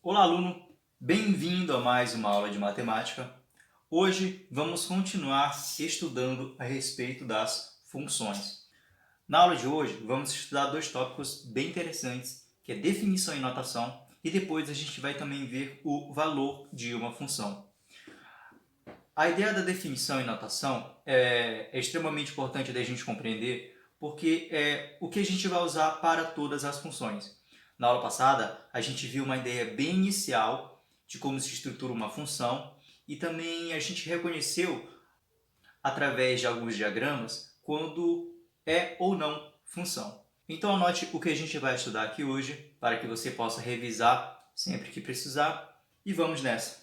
Olá, aluno! Bem-vindo a mais uma aula de matemática. Hoje vamos continuar estudando a respeito das funções. Na aula de hoje vamos estudar dois tópicos bem interessantes, que é definição e notação, e depois a gente vai também ver o valor de uma função. A ideia da definição e notação é extremamente importante da gente compreender, porque é o que a gente vai usar para todas as funções. Na aula passada, a gente viu uma ideia bem inicial de como se estrutura uma função e também a gente reconheceu, através de alguns diagramas, quando é ou não função. Então anote o que a gente vai estudar aqui hoje, para que você possa revisar sempre que precisar, e vamos nessa!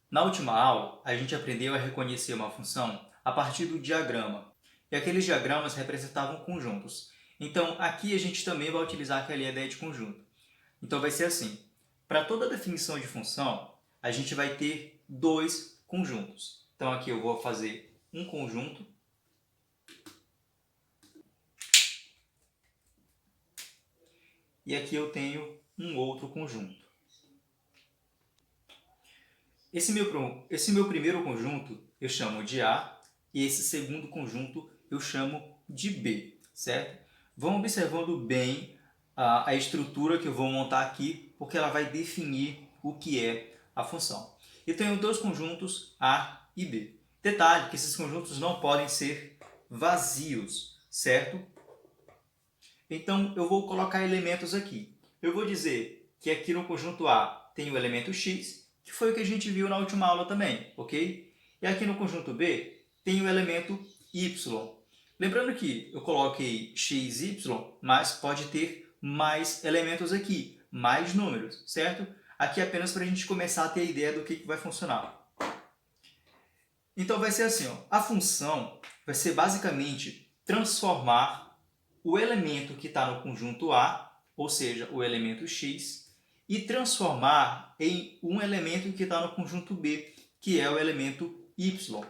Na última aula, a gente aprendeu a reconhecer uma função a partir do diagrama, e aqueles diagramas representavam conjuntos. Então, aqui a gente também vai utilizar aquela ideia de conjunto. Então, vai ser assim. Para toda definição de função, a gente vai ter dois conjuntos. Então, aqui eu vou fazer um conjunto. E aqui eu tenho um outro conjunto. Esse meu primeiro conjunto eu chamo de A e esse segundo conjunto eu chamo de B, certo? Vão observando bem a estrutura que eu vou montar aqui, porque ela vai definir o que é a função. Eu tenho dois conjuntos A e B. Detalhe que esses conjuntos não podem ser vazios, certo? Então eu vou colocar elementos aqui. Eu vou dizer que aqui no conjunto A tem o elemento x, que foi o que a gente viu na última aula também, ok? E aqui no conjunto B tem o elemento y. Lembrando que eu coloquei x, y, mas pode ter mais elementos aqui, mais números, certo? Aqui é apenas para a gente começar a ter a ideia do que vai funcionar. Então vai ser assim, ó, a função vai ser basicamente transformar o elemento que está no conjunto A, ou seja, o elemento x, e transformar em um elemento que está no conjunto B, que é o elemento y.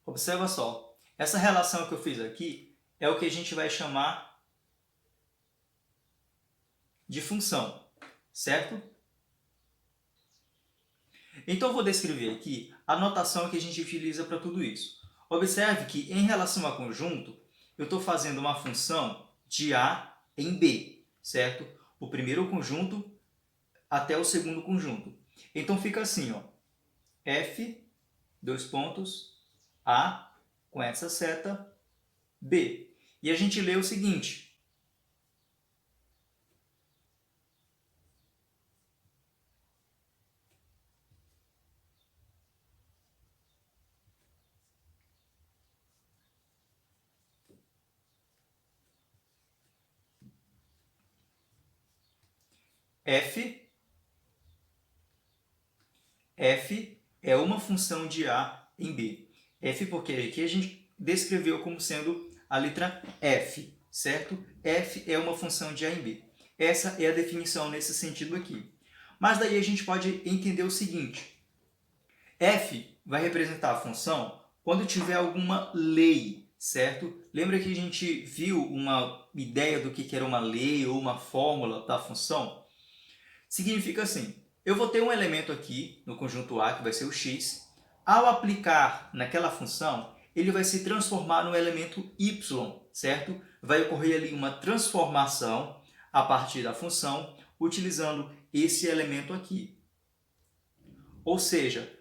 Observa só, essa relação que eu fiz aqui é o que a gente vai chamar de função, certo? Então eu vou descrever aqui a notação que a gente utiliza para tudo isso. Observe que em relação a conjunto, eu estou fazendo uma função de A em B, certo? O primeiro conjunto até o segundo conjunto. Então fica assim, ó, F, dois pontos, A, com essa seta, B. E a gente lê o seguinte: F é uma função de A em B. F porque aqui a gente descreveu como sendo a letra F, certo? F é uma função de A em B. Essa é a definição nesse sentido aqui. Mas daí a gente pode entender o seguinte: F vai representar a função quando tiver alguma lei, certo? Lembra que a gente viu uma ideia do que era uma lei ou uma fórmula da função? Significa assim, eu vou ter um elemento aqui no conjunto A, que vai ser o x. Ao aplicar naquela função, ele vai se transformar no elemento y, certo? Vai ocorrer ali uma transformação a partir da função, utilizando esse elemento aqui. Ou seja,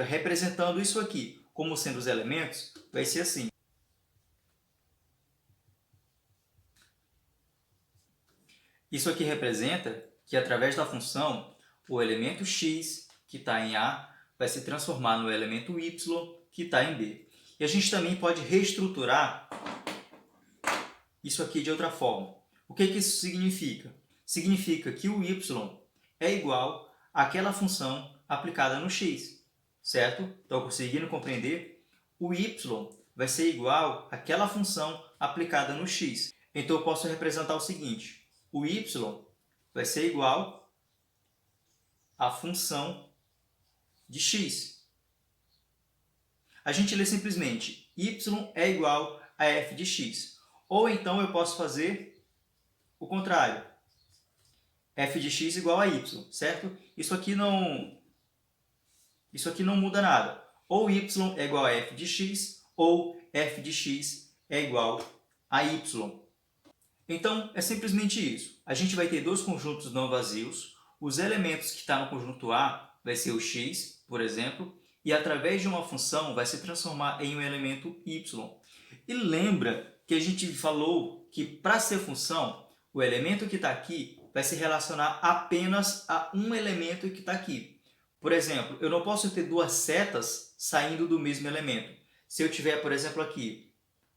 representando isso aqui como sendo os elementos, vai ser assim. Isso aqui representa que, através da função, o elemento x, que está em A, vai se transformar no elemento y, que está em B. E a gente também pode reestruturar isso aqui de outra forma. O que isso significa? Significa que o y é igual àquela função aplicada no x, certo? Estão conseguindo compreender? O y vai ser igual àquela função aplicada no x. Então eu posso representar o seguinte: o y vai ser igual à função de x. A gente lê simplesmente y é igual a f de x. Ou então eu posso fazer o contrário. f de x igual a y, certo? Isso aqui não muda nada. Ou y é igual a f de x, ou f de x é igual a y. Então, é simplesmente isso. A gente vai ter dois conjuntos não vazios. Os elementos que estão no conjunto A vai ser o x, por exemplo, e através de uma função vai se transformar em um elemento y. E lembra que a gente falou que para ser função, o elemento que está aqui vai se relacionar apenas a um elemento que está aqui. Por exemplo, eu não posso ter duas setas saindo do mesmo elemento. Se eu tiver, por exemplo, aqui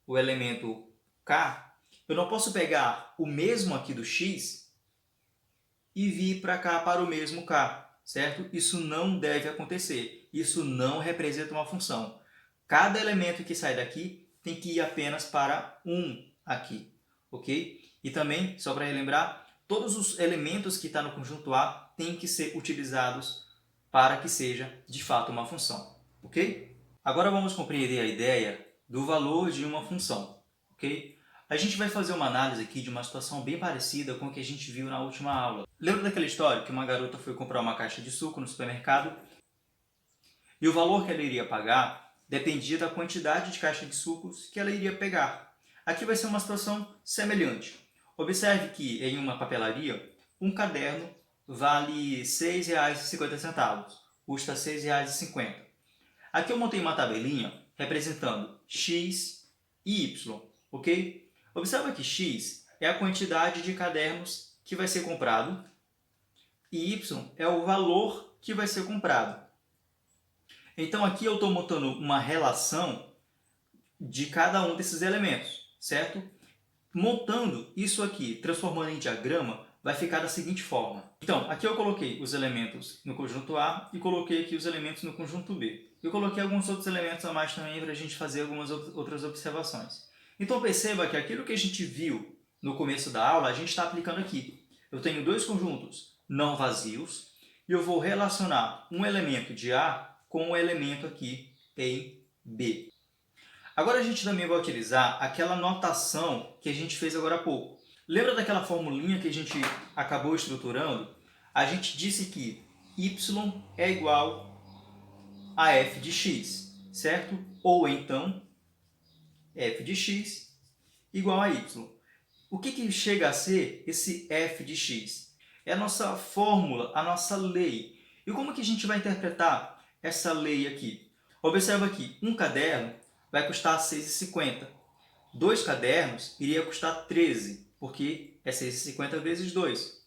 o elemento k, eu não posso pegar o mesmo aqui do x e vir para cá para o mesmo k, certo? Isso não deve acontecer. Isso não representa uma função. Cada elemento que sai daqui tem que ir apenas para um aqui, ok? E também, só para relembrar, todos os elementos que estão no conjunto A têm que ser utilizados para que seja, de fato, uma função, ok? Agora vamos compreender a ideia do valor de uma função, ok? A gente vai fazer uma análise aqui de uma situação bem parecida com o que a gente viu na última aula. Lembra daquela história que uma garota foi comprar uma caixa de suco no supermercado e o valor que ela iria pagar dependia da quantidade de caixa de sucos que ela iria pegar. Aqui vai ser uma situação semelhante. Observe que em uma papelaria, um caderno vale R$ 6,50, custa R$ 6,50. Aqui eu montei uma tabelinha representando x e y, ok? Observa que x é a quantidade de cadernos que vai ser comprado e y é o valor que vai ser comprado. Então aqui eu estou montando uma relação de cada um desses elementos, certo? Montando isso aqui, transformando em diagrama, vai ficar da seguinte forma. Então, aqui eu coloquei os elementos no conjunto A e coloquei aqui os elementos no conjunto B. Eu coloquei alguns outros elementos a mais também para a gente fazer algumas outras observações. Então perceba que aquilo que a gente viu no começo da aula, a gente está aplicando aqui. Eu tenho dois conjuntos não vazios e eu vou relacionar um elemento de A com um elemento aqui em B. Agora a gente também vai utilizar aquela notação que a gente fez agora há pouco. Lembra daquela formulinha que a gente acabou estruturando? A gente disse que y é igual a f de x, certo? Ou então f de x igual a y. O que chega a ser esse f de x? É a nossa fórmula, a nossa lei. E como que a gente vai interpretar essa lei aqui? Observa aqui, um caderno vai custar R$ 6,50. Dois cadernos iria custar 13, porque é 6,50 vezes 2.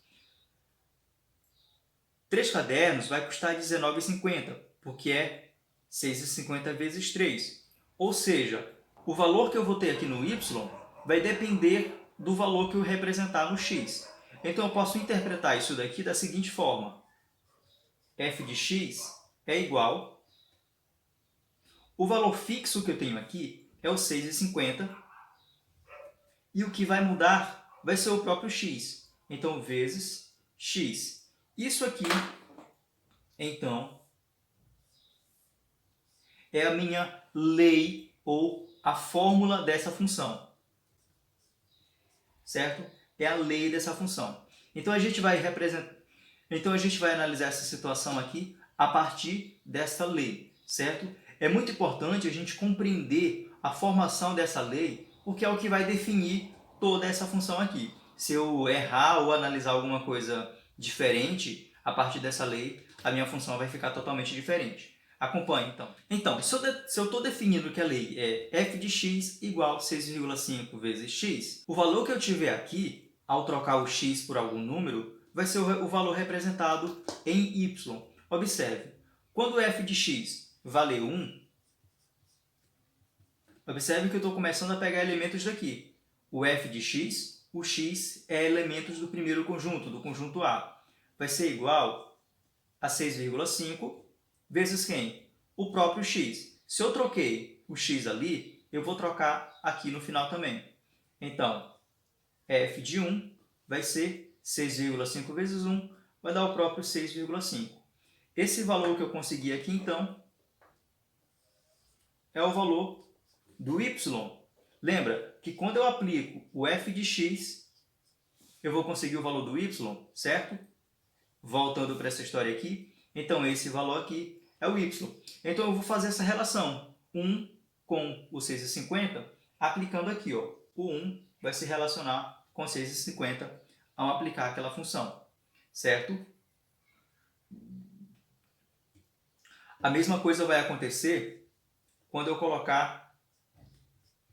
Três cadernos vai custar R$ 19,50, porque é 6,50 vezes 3. Ou seja, o valor que eu vou ter aqui no y vai depender do valor que eu representar no x. Então eu posso interpretar isso daqui da seguinte forma. f de x é igual... O valor fixo que eu tenho aqui é o 6,50 e o que vai mudar vai ser o próprio x. Então, vezes x. Isso aqui, então, é a minha lei ou a fórmula dessa função. Certo? É a lei dessa função. Então, a gente vai analisar essa situação aqui a partir dessa lei, certo? É muito importante a gente compreender a formação dessa lei, porque é o que vai definir toda essa função aqui. Se eu errar ou analisar alguma coisa diferente a partir dessa lei, a minha função vai ficar totalmente diferente. Acompanhe, então. Então, se eu estou definindo que a lei é f de x igual a 6,5 vezes x, o valor que eu tiver aqui, ao trocar o x por algum número, vai ser o valor representado em y. Observe, quando f de x valer 1, observe que eu estou começando a pegar elementos daqui. O f de x, o x é elementos do primeiro conjunto, do conjunto A. Vai ser igual a 6,5 vezes quem? O próprio x. Se eu troquei o x ali, eu vou trocar aqui no final também. Então, f de 1 vai ser 6,5 vezes 1, vai dar o próprio 6,5. Esse valor que eu consegui aqui, então, é o valor do y. Lembra que quando eu aplico o f de x eu vou conseguir o valor do y, certo? Voltando para essa história aqui, então esse valor aqui é o y. Então eu vou fazer essa relação, 1 com o 6,50, aplicando aqui, ó, o 1 vai se relacionar com 6,50 ao aplicar aquela função, certo? A mesma coisa vai acontecer quando eu colocar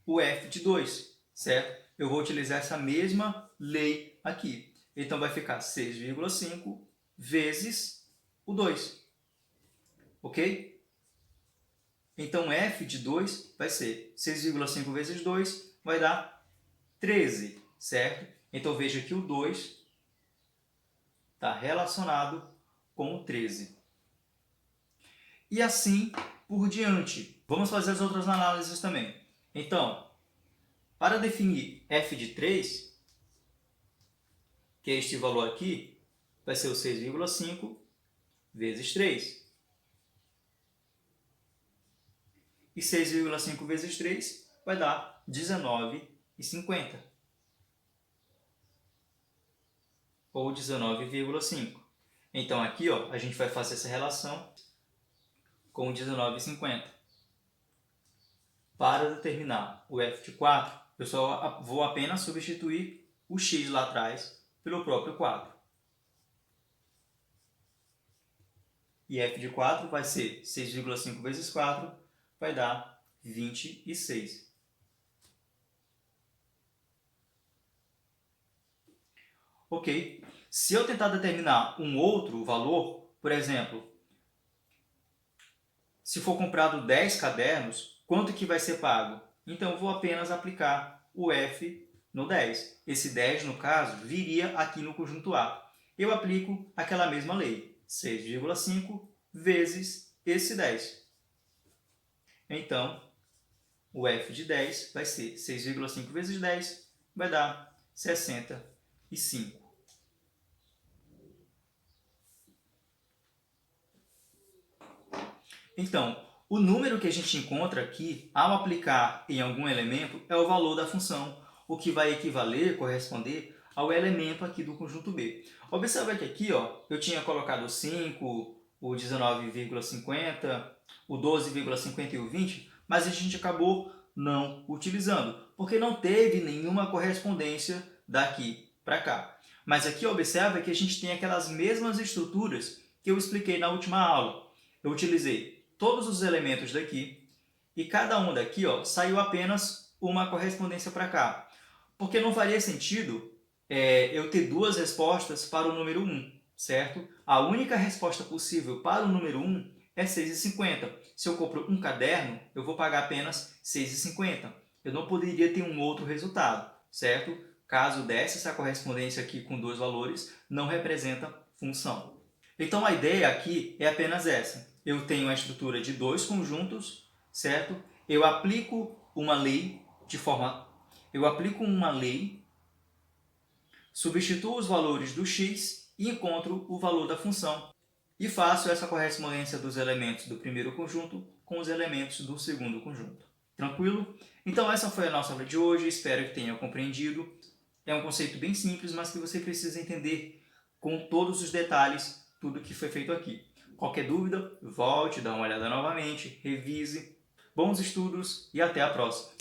o f de 2, certo? Eu vou utilizar essa mesma lei aqui. Então vai ficar 6,5 vezes o 2, ok? Então f de 2 vai ser 6,5 vezes 2, vai dar 13, certo? Então veja que o 2 está relacionado com o 13. E assim por diante. Vamos fazer as outras análises também. Então, para definir f de 3, que é este valor aqui, vai ser o 6,5 vezes 3. E 6,5 vezes 3 vai dar 19,50. Ou 19,5. Então aqui, ó, a gente vai fazer essa relação com 19,50. Para determinar o f de 4, eu só vou apenas substituir o x lá atrás pelo próprio 4. E f de 4 vai ser 6,5 vezes 4, vai dar 26. Ok? Se eu tentar determinar um outro valor, por exemplo, se for comprado 10 cadernos, quanto que vai ser pago? Então, eu vou apenas aplicar o f no 10. Esse 10, no caso, viria aqui no conjunto A. Eu aplico aquela mesma lei, 6,5 vezes esse 10. Então, o f de 10 vai ser 6,5 vezes 10, vai dar 65. Então, o número que a gente encontra aqui, ao aplicar em algum elemento, é o valor da função, o que vai equivaler, corresponder ao elemento aqui do conjunto B. Observa que aqui, ó, eu tinha colocado o 5, o 19,50, o 12,50 e o 20, mas a gente acabou não utilizando, porque não teve nenhuma correspondência daqui para cá. Mas aqui observa que a gente tem aquelas mesmas estruturas que eu expliquei na última aula. Eu utilizei todos os elementos daqui e cada um daqui, ó, saiu apenas uma correspondência para cá. Porque não faria sentido eu ter duas respostas para o número 1, certo? A única resposta possível para o número 1 é 6,50. Se eu compro um caderno, eu vou pagar apenas 6,50. Eu não poderia ter um outro resultado, certo? Caso desse essa correspondência aqui com dois valores, não representa função. Então a ideia aqui é apenas essa. Eu tenho a estrutura de dois conjuntos, certo? Eu aplico uma lei substituo os valores do x e encontro o valor da função. E faço essa correspondência dos elementos do primeiro conjunto com os elementos do segundo conjunto. Tranquilo? Então essa foi a nossa aula de hoje, espero que tenha compreendido. É um conceito bem simples, mas que você precisa entender com todos os detalhes tudo que foi feito aqui. Qualquer dúvida, volte, dá uma olhada novamente, revise. Bons estudos e até a próxima!